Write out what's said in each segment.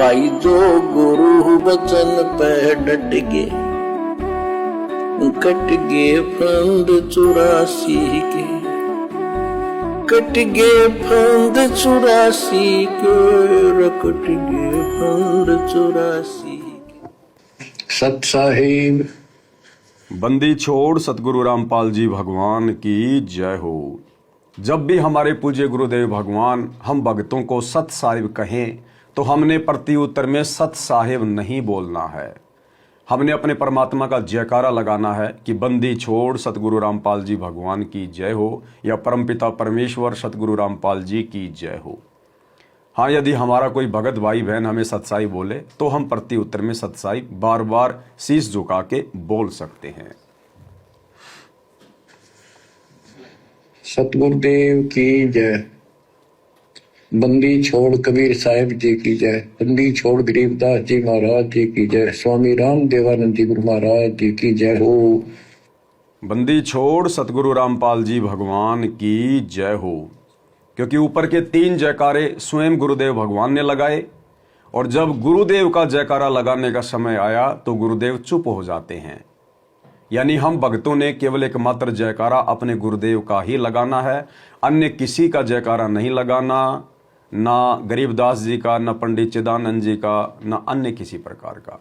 भाई जो गुरु वचन पे डट गे, कट गे फंद 84 के, कट गे फंद 84 के, कट गे फंद 84 के। सत साहिब बंदी छोड़ सतगुरु रामपाल जी भगवान की जय हो। जब भी हमारे पूज्य गुरुदेव भगवान हम भक्तों को सत साहिब कहें तो हमने प्रति उत्तर में सत साहिब नहीं बोलना है। हमने अपने परमात्मा का जयकारा लगाना है कि बंदी छोड़ सतगुरु रामपाल जी भगवान की जय हो या परमपिता परमेश्वर सतगुरु रामपाल जी की जय हो। हाँ, यदि हमारा कोई भगत भाई बहन हमें सतसाई बोले तो हम प्रति उत्तर में सतसाई बार बार शीश झुका के बोल सकते हैं। सतगुरुदेव की जय। बंदी छोड़ कबीर साहिब जी की जय। बंदी छोड़ गरीबदास जी महाराज जी की जय। स्वामी राम देवानंद जी गुरु महाराज जी की जय हो। बंदी छोड़ सतगुरु रामपाल जी भगवान की जय हो। क्योंकि ऊपर के 3 जयकारे स्वयं गुरुदेव भगवान ने लगाए और जब गुरुदेव का जयकारा लगाने का समय आया तो गुरुदेव चुप हो जाते हैं। यानी हम भक्तों ने केवल एकमात्र जयकारा अपने गुरुदेव का ही लगाना है, अन्य किसी का जयकारा नहीं लगाना, ना गरीबदास जी का, ना पंडित चिदानंद जी का, ना अन्य किसी प्रकार का।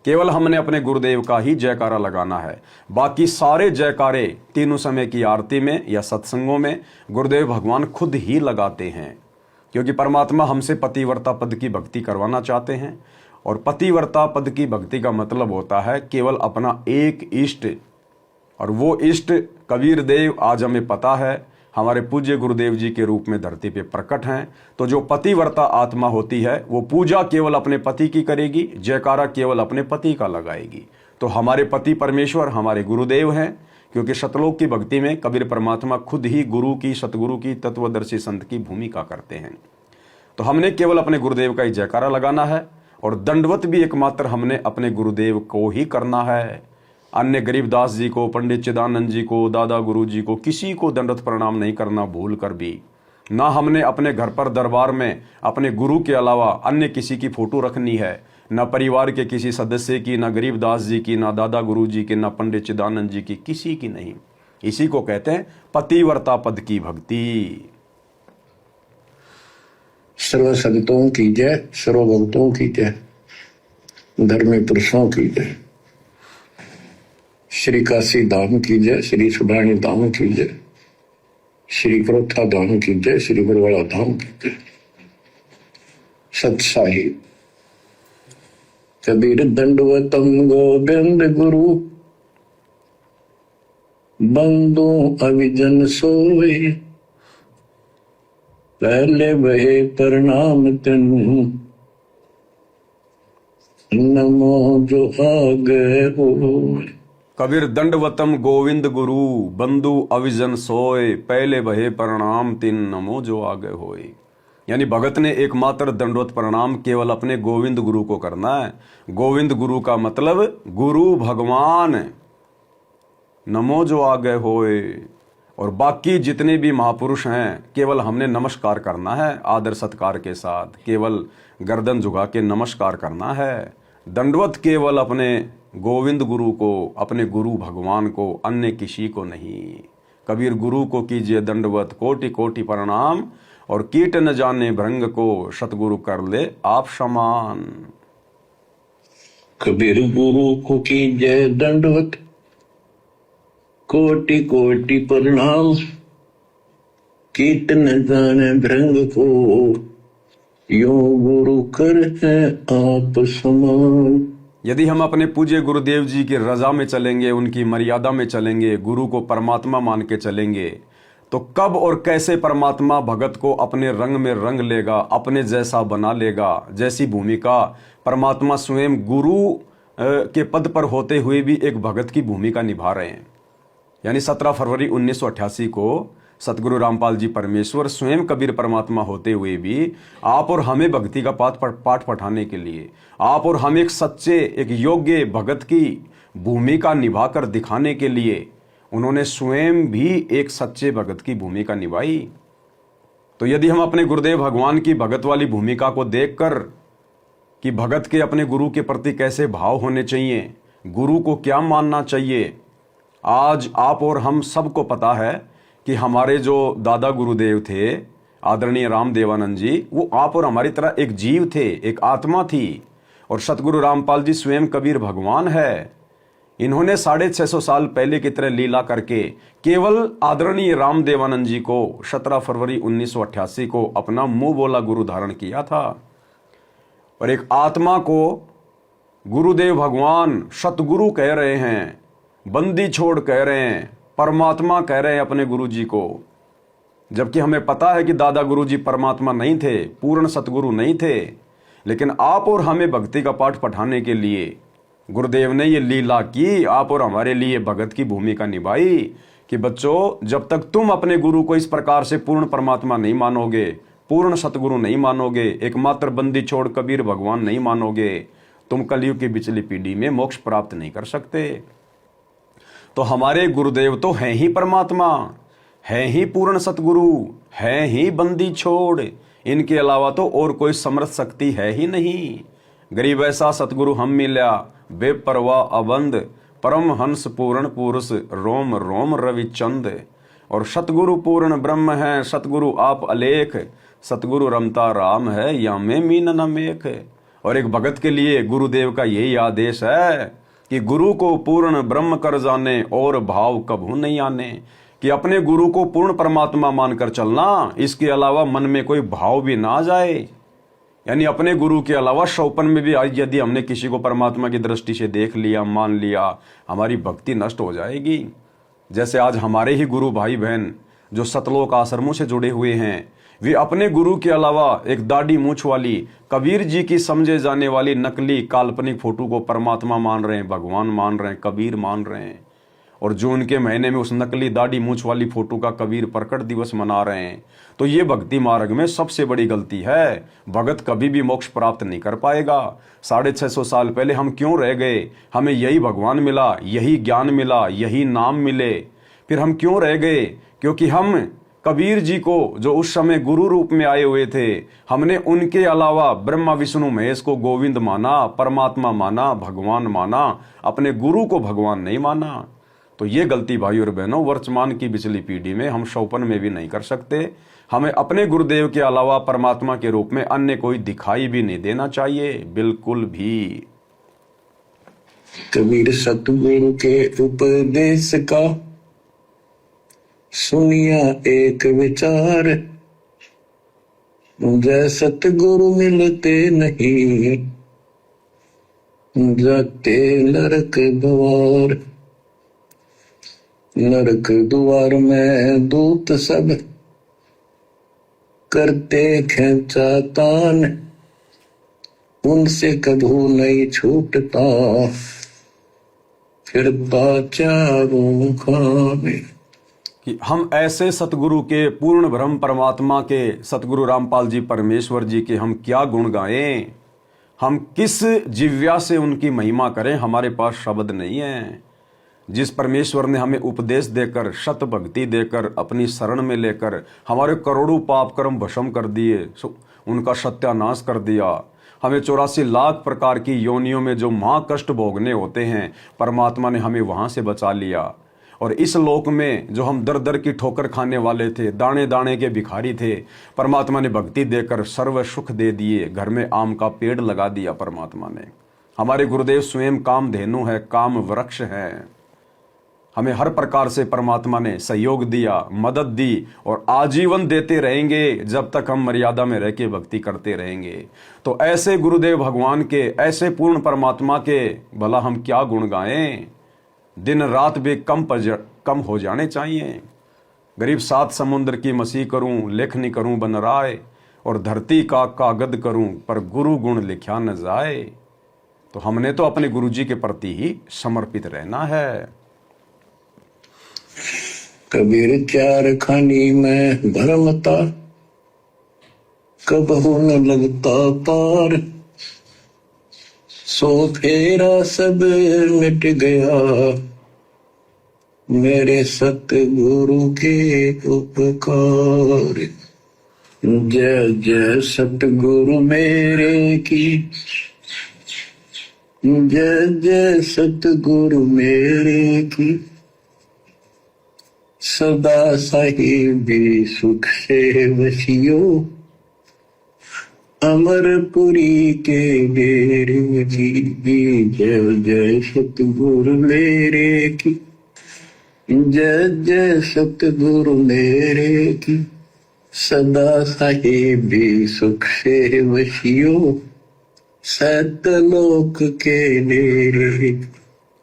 केवल हमने अपने गुरुदेव का ही जयकारा लगाना है। बाकी सारे जयकारे तीनों समय की आरती में या सत्संगों में गुरुदेव भगवान खुद ही लगाते हैं, क्योंकि परमात्मा हमसे पतिव्रता पद की भक्ति करवाना चाहते हैं। और पतिव्रता पद की भक्ति का मतलब होता है केवल अपना एक इष्ट, और वो इष्ट कबीर देव आज हमें पता है हमारे पूज्य गुरुदेव जी के रूप में धरती पे प्रकट हैं। तो जो पतिव्रता आत्मा होती है वो पूजा केवल अपने पति की करेगी, जयकारा केवल अपने पति का लगाएगी। तो हमारे पति परमेश्वर हमारे गुरुदेव हैं, क्योंकि शतलोक की भक्ति में कबीर परमात्मा खुद ही गुरु की, सतगुरु की, तत्वदर्शी संत की भूमिका करते हैं। तो हमने केवल अपने गुरुदेव का ही जयकारा लगाना है और दंडवत भी एकमात्र हमने अपने गुरुदेव को ही करना है। अन्य गरीबदास जी को, पंडित चिदानंद जी को, दादा गुरु जी को, किसी को दंडवत प्रणाम नहीं करना भूल कर भी। ना हमने अपने घर पर दरबार में अपने गुरु के अलावा अन्य किसी की फोटो रखनी है, ना परिवार के किसी सदस्य की, ना गरीबदास जी की, ना दादा गुरु जी की, ना पंडित चिदानंद जी की, किसी की नहीं। इसी को कहते हैं पतिव्रता पद की भक्ति। सर्व संतों की जय, सर्व भक्तों की जय, धर्मी पुरुषों की जय। श्री काशी धाम की जय, श्री सुब्राणी धाम की जय, श्री क्रोथा धाम की जय, श्री बरवाड़ा धाम की जय। सत साहिब। कबीर दंडवतम गोविंद गुरु, बंदो अविजन सोए, पहले वहे प्रणाम तिन्हु, नमो जो आगे हो। कबीर दंडवतम गोविंद गुरु, बंधु अविजन सोए, पहले बहे प्रणाम तिन, नमो जो आगे होए। यानी भगत ने एकमात्र दंडवत प्रणाम केवल अपने गोविंद गुरु को करना है। गोविंद गुरु का मतलब गुरु भगवान, नमो जो आगे होए। और बाकी जितने भी महापुरुष हैं केवल हमने नमस्कार करना है आदर सत्कार के साथ, केवल गर्दन झुका के नमस्कार करना है। दंडवत केवल अपने गोविंद गुरु को, अपने गुरु भगवान को, अन्य किसी को नहीं। कबीर गुरु को कीजिए दंडवत, कोटि कोटि प्रणाम, और कीट न जाने भृंग को, सतगुरु कर ले आप समान। कबीर गुरु को कीजिए दंडवत, कोटि कोटि प्रणाम, कीट न जाने भृंग को, यो गुरु कर है आप समान। यदि हम अपने पूज्य गुरुदेव जी की रजा में चलेंगे, उनकी मर्यादा में चलेंगे, गुरु को परमात्मा मान के चलेंगे, तो कब और कैसे परमात्मा भगत को अपने रंग में रंग लेगा, अपने जैसा बना लेगा। जैसी भूमिका परमात्मा स्वयं गुरु के पद पर होते हुए भी एक भगत की भूमिका निभा रहे हैं। यानी 17 फरवरी 1988 को सतगुरु रामपाल जी परमेश्वर स्वयं कबीर परमात्मा होते हुए भी आप और हमें भक्ति का पाठ पढ़ाने के लिए, आप और हम एक सच्चे, एक योग्य भगत की भूमिका निभाकर दिखाने के लिए उन्होंने स्वयं भी एक सच्चे भगत की भूमिका निभाई। तो यदि हम अपने गुरुदेव भगवान की भगत वाली भूमिका को देखकर कि भगत के अपने गुरु के प्रति कैसे भाव होने चाहिए, गुरु को क्या मानना चाहिए। आज आप और हम सबको पता है कि हमारे जो दादा गुरुदेव थे आदरणीय रामदेवानंद जी, वो आप और हमारी तरह एक जीव थे, एक आत्मा थी। और सतगुरु रामपाल जी स्वयं कबीर भगवान है। इन्होंने 650 साल पहले की तरह लीला करके केवल आदरणीय रामदेवानंद जी को 17 फरवरी 1988 को अपना मुंह बोला गुरु धारण किया था। और एक आत्मा को गुरुदेव भगवान सतगुरु कह रहे हैं, बंदी छोड़ कह रहे हैं, परमात्मा कह रहे हैं अपने गुरु जी को। जबकि हमें पता है कि दादा गुरु जी परमात्मा नहीं थे, पूर्ण सतगुरु नहीं थे। लेकिन आप और हमें भक्ति का पाठ पढ़ाने के लिए गुरुदेव ने ये लीला की, आप और हमारे लिए भगत की भूमिका निभाई कि बच्चों, जब तक तुम अपने गुरु को इस प्रकार से पूर्ण परमात्मा नहीं मानोगे, पूर्ण सतगुरु नहीं मानोगे, एकमात्र बंदी छोड़ कबीर भगवान नहीं मानोगे, तुम कलयुग की पिछली पीढ़ी में मोक्ष प्राप्त नहीं कर सकते। तो हमारे गुरुदेव तो हैं ही परमात्मा, हैं ही पूर्ण सतगुरु, हैं ही बंदी छोड़। इनके अलावा तो और कोई समर्थ शक्ति है ही नहीं। गरीब ऐसा सतगुरु हम मिल्या, बेपरवाह अबंध, परम हंस पूर्ण पुरुष, रोम रोम रविचंद। और सतगुरु पूर्ण ब्रह्म है, सतगुरु आप अलेख, सतगुरु रमता राम है, या में मीन न मेख। और एक भगत के लिए गुरुदेव का यही आदेश है कि गुरु को पूर्ण ब्रह्म कर जाने और भाव कभू नहीं आने, कि अपने गुरु को पूर्ण परमात्मा मानकर चलना, इसके अलावा मन में कोई भाव भी ना आ जाए। यानी अपने गुरु के अलावा शौपन में भी आज यदि हमने किसी को परमात्मा की दृष्टि से देख लिया, मान लिया, हमारी भक्ति नष्ट हो जाएगी। जैसे आज हमारे ही गुरु भाई बहन जो सतलोक आश्रमों से जुड़े हुए हैं, वे अपने गुरु के अलावा एक दाढ़ी मूछ वाली कबीर जी की समझे जाने वाली नकली काल्पनिक फोटो को परमात्मा मान रहे हैं, भगवान मान रहे हैं, कबीर मान रहे हैं। और जून के महीने में उस नकली दाढ़ी मूछ वाली फोटो का कबीर प्रकट दिवस मना रहे हैं। तो ये भक्ति मार्ग में सबसे बड़ी गलती है। भगत कभी भी मोक्ष प्राप्त नहीं कर पाएगा। 650 साल पहले हम क्यों रह गए? हमें यही भगवान मिला, यही ज्ञान मिला, यही नाम मिले, फिर हम क्यों रह गए? क्योंकि हम कबीर जी को जो उस समय गुरु रूप में आए हुए थे, हमने उनके अलावा ब्रह्मा विष्णु महेश को गोविंद माना, परमात्मा माना, भगवान माना, अपने गुरु को भगवान नहीं माना। तो ये गलती भाई और बहनों वर्तमान की पिछली पीढ़ी में हम शौपन में भी नहीं कर सकते। हमें अपने गुरुदेव के अलावा परमात्मा के रूप में अन्य कोई दिखाई भी नहीं देना चाहिए, बिल्कुल भी। कबीर सतगुरु के उपदेश का सुनिया एक विचार, जय सतगुरु मिलते नहीं, जाते नरक द्वार। नरक द्वार में दूत सब करते खेचातान, उनसे कभू नहीं छूटता, फिरता चारों खाने। कि हम ऐसे सतगुरु के, पूर्ण ब्रह्म परमात्मा के सतगुरु रामपाल जी परमेश्वर जी के हम क्या गुण गाएं? हम किस जिव्या से उनकी महिमा करें? हमारे पास शब्द नहीं है। जिस परमेश्वर ने हमें उपदेश देकर, शत भक्ति देकर, अपनी शरण में लेकर हमारे करोड़ों पाप कर्म भस्म कर दिए, उनका सत्यानाश कर दिया, हमें 84 लाख प्रकार की योनियों में जो महाकष्ट भोगने होते हैं, परमात्मा ने हमें वहां से बचा लिया। और इस लोक में जो हम दर दर की ठोकर खाने वाले थे, दाने दाने के भिखारी थे, परमात्मा ने भक्ति देकर सर्व सुख दे दिए। घर में आम का पेड़ लगा दिया परमात्मा ने। हमारे गुरुदेव स्वयं कामधेनु है, काम वृक्ष है। हमें हर प्रकार से परमात्मा ने सहयोग दिया, मदद दी, और आजीवन देते रहेंगे जब तक हम मर्यादा में रह के भक्ति करते रहेंगे। तो ऐसे गुरुदेव भगवान के, ऐसे पूर्ण परमात्मा के भला हम क्या गुण गाएं? दिन रात भी कम हो जाने चाहिए। गरीब 7 समुद्र की मसीह करूं, लेखनी करूं बन राय, और धरती का कागद करूं, पर गुरु गुण लिखा न जाए। तो हमने तो अपने गुरु जी के प्रति ही समर्पित रहना है। कबीर चार खानी में भरमता, कबहू न लगता पार, सो फेरा सब मिट गया, मेरे सतगुरु के उपकार। जय जय सतगुरु मेरे की, जय जय सतगुरु मेरे की सदा साहिबी सुख से वसियो अमरपुरी के डेरे की जय जय सतगुरु मेरे की जय जय सतगुरु मेरे की सदा साहिबी सुख से वसियो सतलोक के डेरे।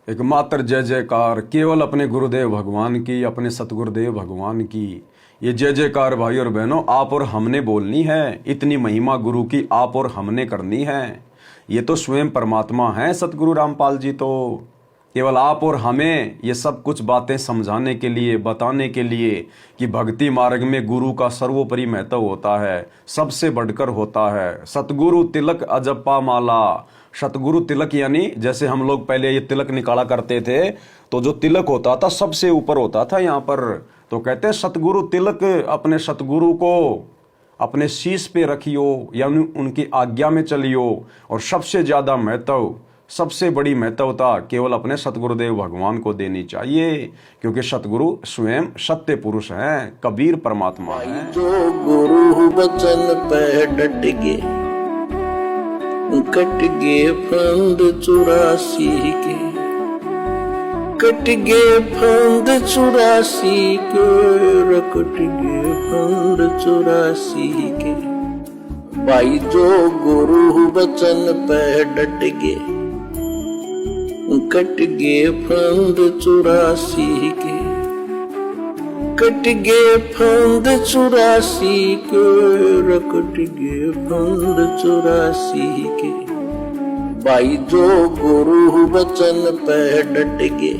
एकमात्र जय जयकार केवल अपने गुरुदेव भगवान की, अपने सतगुरुदेव भगवान की। ये जय जयकार भाई और बहनों आप और हमने बोलनी है। इतनी महिमा गुरु की आप और हमने करनी है। ये तो स्वयं परमात्मा है सतगुरु रामपाल जी। तो केवल आप और हमें ये सब कुछ बातें समझाने के लिए, बताने के लिए कि भक्ति मार्ग में गुरु का सर्वोपरि महत्व होता है, सबसे बढ़कर होता है। सतगुरु तिलक अजप्पा माला। सतगुरु तिलक यानी जैसे हम लोग पहले ये तिलक निकाला करते थे तो जो तिलक होता था सबसे ऊपर होता था यहाँ पर। तो कहते हैं सतगुरु तिलक, अपने सतगुरु को अपने शीश पे रखियो यानी उनकी आज्ञा में चलियो। और सबसे ज्यादा महत्व, सबसे बड़ी महत्वता केवल अपने सतगुरुदेव भगवान को देनी चाहिए, क्योंकि सतगुरु स्वयं सत्य पुरुष हैं, कबीर परमात्मा हैं। जो गुरु बचन पे डट गे कट गे फंद 84 के, कट गे फंद 84 के, कट गे फंद 84 के। भाई जो गुरु बचन पे डट गे कट गे फंद 84 के, कट गे फंद 84 के, कट गे फंद 84 के। भाई जो गुरु बचन पे डट गे